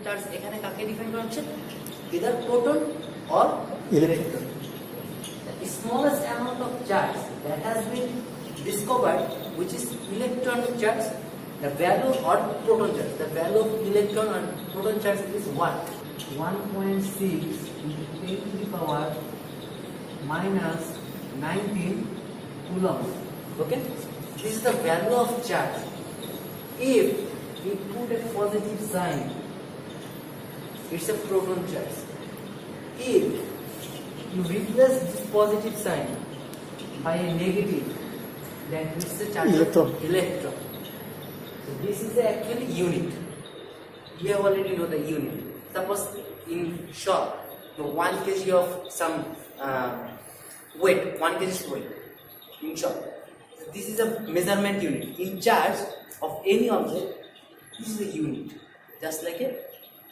Charge এখানে কাকে define করা হচ্ছে? either proton or electron. The smallest amount of charge that has been discovered, which is electronic charge, the value or proton charge, the value of electron and proton charge is what? 1.6 into 10 to the power minus 19 coulombs. Okay, this is the value of charge. If we put a positive sign, it's a proton charge. If you replace this positive sign by a negative, then it's the charge Electron. of electron. So this is actually unit. We have already know the unit. Suppose in shop, the 1 kg of some weight, 1 kg weight in shop. So this is a measurement unit. In charge of any object, this is a unit, just like a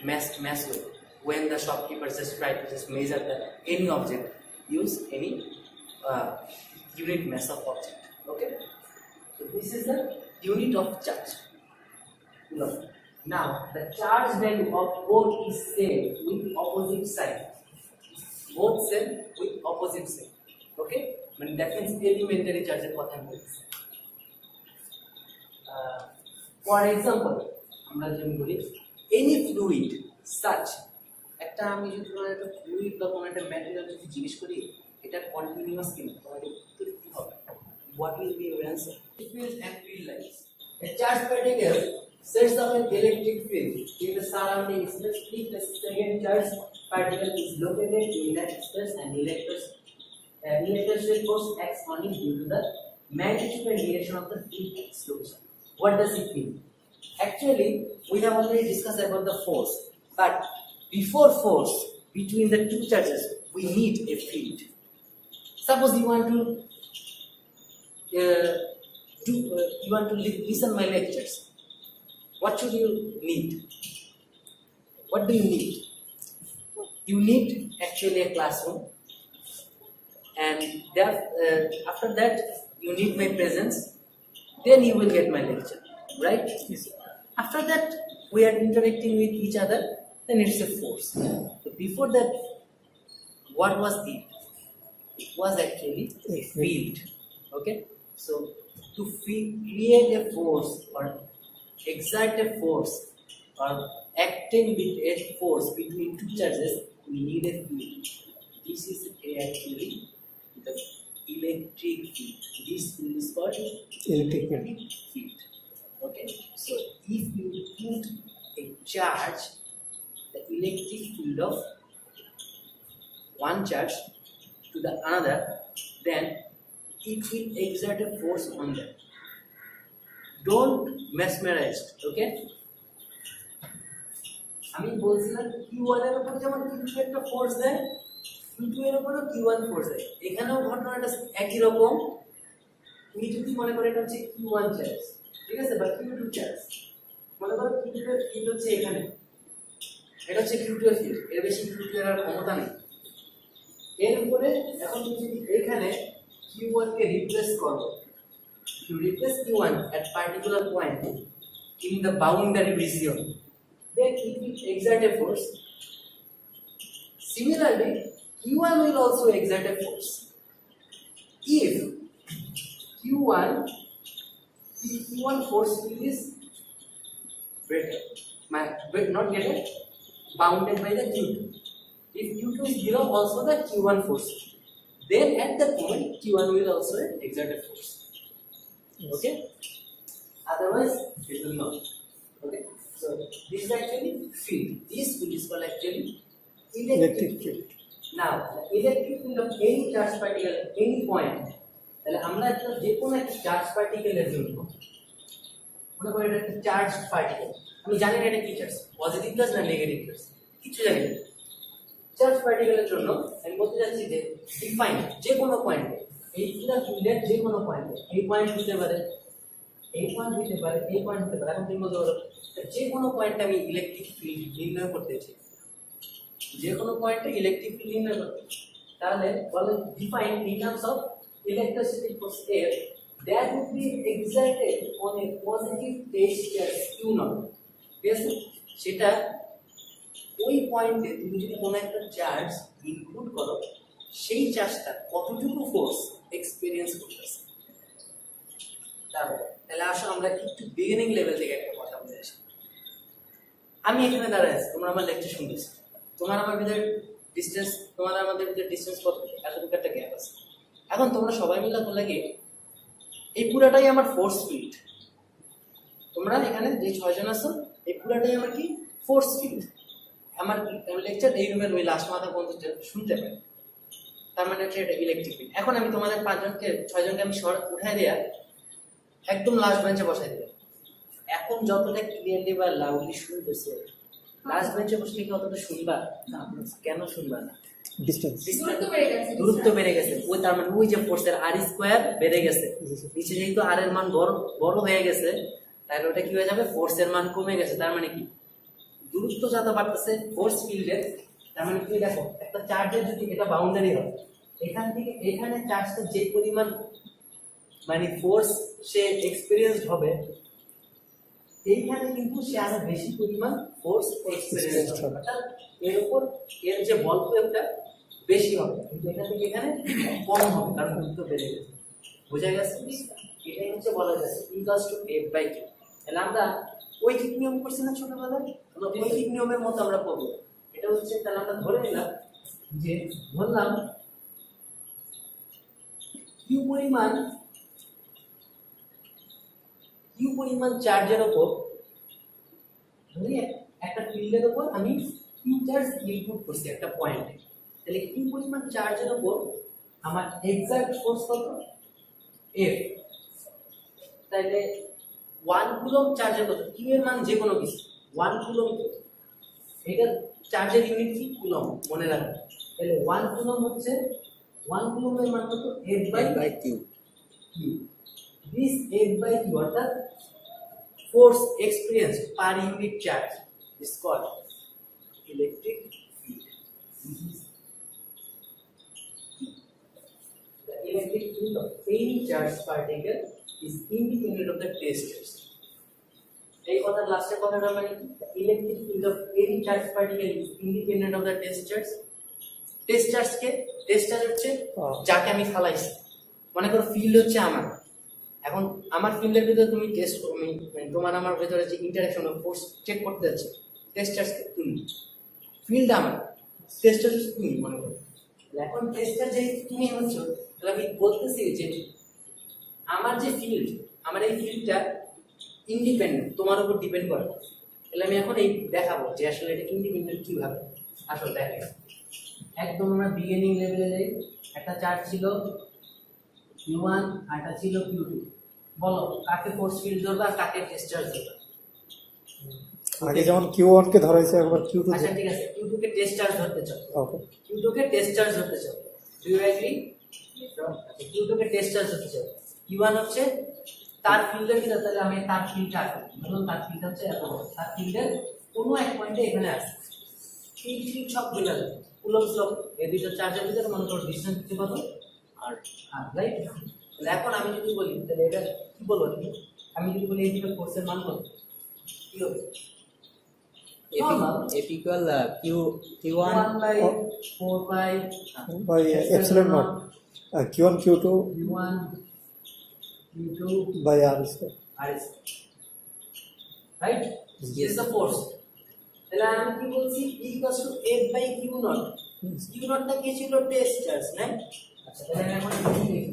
mass weight. When the shopkeepers just try to just measure any object, use any unit mass of object. Okay, so this is the unit of charge. Look. Now the charge value of both is same with opposite sign. Both same with opposite sign. Okay, but that means elementary charge is what I'm doing. For example, আমরা যেমন বলি any fluid such একটা আমি যদি তোমার একটা fluid বা কোনো একটা ম্যাটেরিয়াল যদি জিজ্ঞেস করি এটা কন্টিনিউয়াস কিনা তোমাকে উত্তর দিতে হবে what will be your answer field and field lines a charged particle sets up an electric field in the surrounding space if the second charged particle is located in that space and electric force acts on it due to the magnitude and direction of the field explosion. What does it mean? Actually, we have already discussed about the force, but before force between the two charges, we need a field. Suppose you want to listen my lectures. What should you need? What do you need? You need actually a classroom, and after that you need my presence. Then you will get my lecture, right? Yes. After that we are interacting with each other. Then it's a force. So before that, what was it? It was actually a field. Okay. So to create a force or exert a force or acting with a force between two charges, we need a field. This is actually the electric field. This field is called Electric field. Okay. So if you put a charge, the electric field of one charge to the another, then it will exert a force on them. Don't mesmerize, okay? আমি বলছিলাম Q1 এর উপর যেমন Q2 একটা force দেয়, Q2 এর উপরও Q1 force দেয়। এখানেও ঘটনাটা একই রকম। তুমি যদি মনে করো এটা হচ্ছে Q1 চার্জ, ঠিক আছে, বা Q2 চার্জ। মনে করো Q2 এর ফিল্ড হচ্ছে এখানে, এটা হচ্ছে Q2 এর ফিল্ড, এর বেশি Q2 এর আর ক্ষমতা নেই। এর উপরে এখন তুমি যদি এখানে Q1 কে রিপ্লেস করো, you replace Q1 at particular point in the boundary region, then it will exert a force. Similarly, Q1 will also exert a force. If Q1 force field is not greater, bounded by the Q2. If Q2 is below also the Q1 force, then at that point Q1 will also exert a force. Okay, otherwise it will not. Okay, so this is actually field. This field is called actually electric field. Now the electric field of any charge particle at any point, তাহলে আমরা একটা যে কোনো একটা charge পার্টিকেলের জন্য মনে করি এটা একটা চার্জ পার্টিকেল, আমি জানি না এটা কি চার্জ, পজিটিভ চার্জ না নেগেটিভ চার্জ, কিছু জানি না। চার্জ পার্টিকেলের জন্য আমি বলতে চাচ্ছি যে ডিফাইন যে কোনো পয়েন্টে এই ফিল্ডের যে কোনো পয়েন্টে, এই পয়েন্ট হতে পারে, এই পয়েন্ট হতে পারে, এই পয়েন্ট হতে পারে। এখন তুমি বলতে পারো যে কোনো পয়েন্টে আমি ইলেকট্রিক ফিল্ড নির্ণয় করতে চাই, যে কোনো পয়েন্টে ইলেকট্রিক ফিল্ড নির্ণয় করতে, তাহলে বলে define in terms of electricity force F that would be exerted on a positive base charge Q0. Yes, সেটা ওই পয়েন্টে তুমি যদি কোনো একটা চার্জ ইনক্লুড করো, সেই চার্জটা কতটুকু ফোর্স এক্সপেরিয়েন্স করতেছে। তাহলে আসো আমরা একটু বিগিনিং লেভেল থেকে একটা কথা বলে আসি। আমি এখানে দাঁড়ায় আছি, তোমরা আমার লেকচার শুনতেছো, তোমার আমার ভিতরে ডিস্টেন্স, তোমার আমাদের ভিতরে ডিস্টেন্স কত, এতটুকু একটা গ্যাপ আছে। এখন তোমরা সবাই মিলে বললে কি এই পুরাটাই আমার ফোর্স ফিল্ড, তোমরা এখানে যে 6 জন আছো এই পুরাটাই আমার কি ফোর্স ফিল্ড। আমার লেকচার এই রুমের ওই লাস্ট মাথা পর্যন্ত শুনতে পাই, তার মানে হচ্ছে এটা ইলেকট্রিক ফিল্ড। এখন আমি তোমাদের 5 জনকে 6 জনকে আমি উঠাই দেয়া একদম লাস্ট বেঞ্চে বসাই দিলাম। এখন যতটা ক্লিয়ারলি বা লাউডলি শুনতেছে, লাস্ট বেঞ্চে বসলে কি অতটা শুনবা না? কেন শুনবা না? দূরত্ব বেড়ে গেছে, ওই তার মানে ওই যে ফোর্সের আর স্কোয়ার বেড়ে গেছে, নিচে যেহেতু আর এর মান বড় হয়ে গেছে, তাহলে ওটা কি হয়ে যাবে, ফোর্সের মান কমে গেছে। তার মানে কি দূরত্ব যত বাড়তেছে ফোর্স ফিল্ডের, তার মানে কি দেখো একটা চার্জের যদি এটা বাউন্ডারি হয়, এখান থেকে এখানে চার্জটা যে পরিমাণ মানে ফোর্স সে এক্সপেরিয়েন্স হবে, এইখানে কিন্তু সে আরো বেশি পরিমাণ ফোর্স এক্সপেরিয়েন্স হবে, অর্থাৎ এর উপর এর যে বল প্রয়োগটা বেশি হবে, কিন্তু এখান থেকে এখানে কম হবে কারণ দূরত্ব বেড়ে গেছে। বোঝা গেছে? এটাই হচ্ছে বলা যাচ্ছে F/Q। তাহলে আমরা ঐকিক নিয়ম করছি না ছোটবেলায়, আমরা ঐকিক নিয়মের মতো আমরা পড়বো। এটা হচ্ছে, তাহলে আমরা ধরে নিলাম যে ধরলাম কিউ পরিমাণ চার্জের উপর, একটা ফিল্ডের উপর আমি কিউ চার্জ ইনপুট করছি একটা পয়েন্টে, তাহলে কিউ পরিমাণ চার্জের উপর আমার এক্সাক্ট ফোর্স কত, F। তাহলে 1 কুলম্ব চার্জের কত, কিউ এর মান যে কোনো কিছু 1 কুলম্ব, এটা চার্জের ইউনিট কি কুলম্ব, মনে রাখবে। তাহলে 1 কুলম্ব হচ্ছে 1 কুলম্বের মান কত, F/Q। This F/Q অর্থাৎ force experienced per unit charge is called electric field. The electric field of any charged particle is independent of the test charge. এই কথার লাস্টের কথাটা মানে electric field of any charge particle is independent of the test charge. Test charge হচ্ছে যাকে আমি ফালাইছি, মনে করো ফিল্ড হচ্ছে আমার, এখন আমার ফিল্ডের ভিতরে তুমি টেস্ট, তোমার আমার ভিতরে যে ইন্টারঅ্যাকশন অফ ফোর্স চেক করতে যাচ্ছে, টেস্ট চার্জ তুমি, ফিল্ড আমার, টেস্ট চার্জ তুমি, মনে করো। এখন টেস্ট চার্জ যেহেতু তুমি হচ্ছ, তাহলে আমি বলতেছি যে আমার যে ফিল্ড, আমার এই ফিল্ডটা ইন্ডিপেন্ডেন্ট, তোমার উপর ডিপেন্ড করে। তাহলে আমি এখন এই দেখাবো যে আসলে এটা ইন্ডিপেন্ডেন্ট কিভাবে। আসলে দেখে একদম আমরা বিগিনিং লেভেলে যাই, একটা চার্জ ছিল Q1 আর একটা ছিল Q2, বলো কাকে ফোর্স ফিল্ড ধরবা, কাকে টেস্ট চার্জ ধরবা? আগে যেমন Q1 কে ধরা হয়েছে একবার Q2। আচ্ছা ঠিক আছে, Q2 কে টেস্ট চার্জ ধরতে চাও, ওকে, Q2 কে টেস্ট চার্জ ধরতে চাও, ডু ইউ এগ্রি? আচ্ছা Q2 কে টেস্ট চার্জ ধরতে চাও, Q1 হচ্ছে তার ফিল্ডের ভিতরে, তাহলে আমি তার ফিল্ডটা আছে, ধরুন তার ফিল্ড হচ্ছে এত বড়, তার ফিল্ডের কোনো এক পয়েন্টে এখানে আছে, এই ফিল্ড সব মিলে যাবে কুলম্বস ল, এই দুটো চার্জের ভিতরে মনে করো ডিসটেন্স হচ্ছে কত, আর রাইট। তাহলে এখন আমি যদি বলি, তাহলে এটা কি বলবো, আমি যদি বলি এই দুটো ফোর্সের মান কত, কি হবে? F equal Q1 by 4 by epsilon naught, Q1 Q2 Q1 Q2 by R square. right? This is the force. তাহলে আমি কি বলছি, equals to F/Q0। Q0 টা কি ছিল, টেস্ট চার্জ, না? আচ্ছা তাহলে আমি এখন কি লিখি,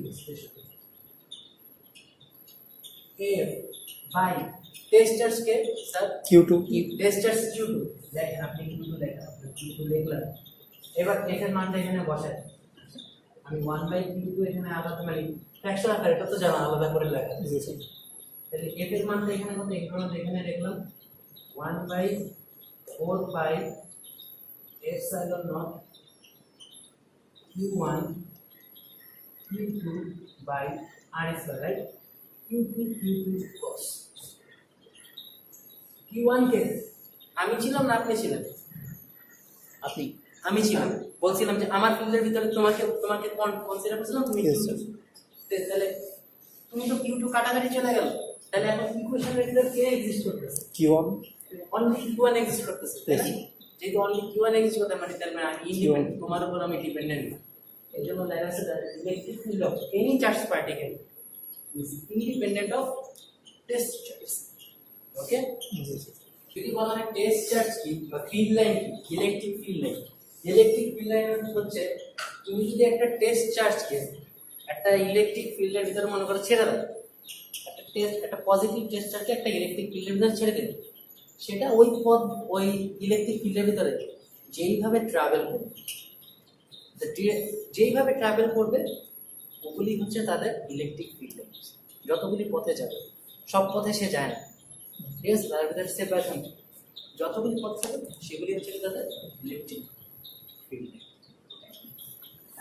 F by test charge K sir Q2 test charge Q2, দেখেন আপনি Q2 লেখা, আপনি Q2 লিখলেন, এবার এখানে মানটা এখানে বসাই, আমি 1/Q2 এখানে আলাদা মানে ফ্র্যাকশন আকারে, এটা তো জানা আলাদা করে লেখা, তাহলে f এর মানটা এখানে কত, এখানে লিখলাম 1/4 pi epsilon naught Q1 Q2 by R square, right? Q2 cos Q1 কে আমি ছিলাম না আপনি ছিলেন? আপনি, আমি ছিলাম, বলছিলাম যে আমার ফিল্ডের ভিতরে তোমাকে কনসিডার করছিলাম, তুমি Yes, sir. তাহলে তুমি তো Q2 কাটাকাটি চলে গেল, তাহলে এখন ইকুয়েশনের ভিতরে কে এক্সিস্ট করতেছে? Q1 অনলি Q1 এক্সিস্ট করতেছে, তাই না? Yes. যেহেতু অনলি Q1 এক্সিস্ট করতে পারি তার মানে আমি ইন্ডিপেন্ডেন্ট, তোমার উপর আমি ডিপেন্ডেন্ট না। এই জন্য লেখা আছে the electric field of any charge particle is independent of test charge. Okay, যদি বলা হয় টেস্ট চার্জ কি বা ফিল্ড লাইন কি, electric field line. Electric field line হচ্ছে তুমি যদি একটা টেস্ট চার্জকে একটা ইলেকট্রিক ফিল্ডের ভিতরে মনে করো ছেড়ে দাও, একটা পজিটিভ টেস্ট চার্জকে একটা ইলেকট্রিক ফিল্ডের ভিতরে ছেড়ে দেবে, সেটা ওই পথ ওই ইলেকট্রিক ফিল্ডের ভিতরে যেইভাবে ট্রাভেল করবে, যেইভাবে ট্রাভেল করবে ওগুলি হচ্ছে তাদের ইলেকট্রিক ফিল্ড। যতগুলি পথে যাবে সব পথে সে যায় না, ঠিক আছে, তার ভিতরে সেপারেশন, যতগুলি পথ যাবে সেগুলি হচ্ছে তাদের electric field.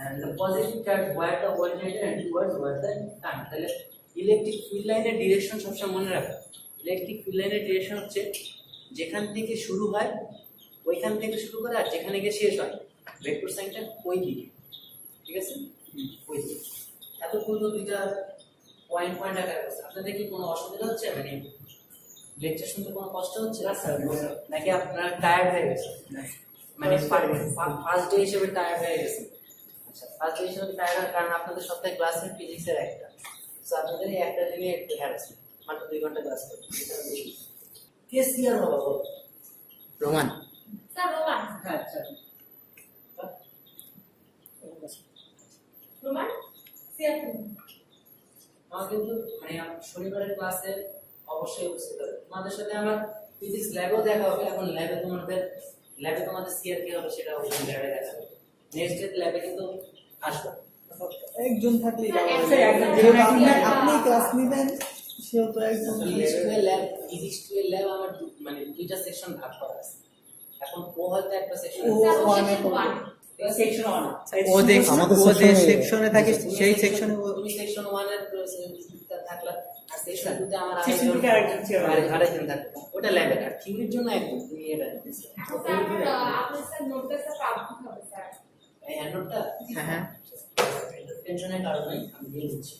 And the positive charge wire the voltmeter and towards where the current, তাহলে ইলেকট্রিক ফিল্ড লাইনের ডিরেকশন সবসময় মনে রাখো। ইলেকট্রিক ফিল্ড লাইনের ডিরেকশন হচ্ছে যেখান থেকে শুরু হয় ওইখান থেকে শুরু করে আর যেখানে গিয়ে শেষ হয় ভেক্টর সাইনটা ওই দিকে, ঠিক আছে, ওই দিকে। এতক্ষণ তো দুইটা পয়েন্ট পয়েন্ট আকারে আছে, আপনাদের কি কোনো অসুবিধা হচ্ছে, মানে লেকচার শুনতে কোনো কষ্ট হচ্ছে নাকি আপনারা টায়ার্ড হয়ে গেছে, মানে ফার্স্ট ডে হিসেবে টায়ার্ড হয়ে গেছে? আচ্ছা, ফার্স্ট ডে হিসেবে টায়ার্ড হয় কারণ আপনাদের সপ্তাহে ক্লাসে ফিজিক্সের একটা, তো আপনাদের এই একটা দিনে একটু হ্যারাস, মাত্র 2 ঘন্টা ক্লাস করতে কেস ক্লিয়ার হবে। রোমান স্যার রোমান, হ্যাঁ আচ্ছা, রোমান সিয়ার আমার কিন্তু মানে শনিবারের ক্লাসে অবশ্যই উপস্থিত হবে। তোমাদের সাথে আমার ফিজিক্স ল্যাবেও দেখা হবে। এখন ল্যাবে তোমাদের সিআর কি হবে সেটা ওই ল্যাবে দেখা হবে। নেক্সট ডে ল্যাবে কিন্তু আসবে। একজন থাকলে আপনি ক্লাস নিবেন, সেও তো একজন ফিজিক্স টু এর ল্যাব আমার মানে দুইটা সেকশন ভাগ করা আছে। এখন ও হয়তো একটা সেকশন সেকশন 1 ও দেখ আমাদের ও যে section-এ- সেকশনে থাকে সেই সেকশনে তুমি সেকশন 1 এর থাকলা, আর সেকশন 2 তে আমার Section two তে আরেকজন ছিল। আরেকজন থাকবে। ওটা ল্যাবে, আর থিওরির জন্য একদম তুমি এটা এখন স্যার আপনার স্যার নোটটা স্যার আপডেট হবে স্যার। এই হ্যান্ডনোটটা হ্যাঁ টেনশনের কারণ নাই, আমি দিয়ে দিচ্ছি।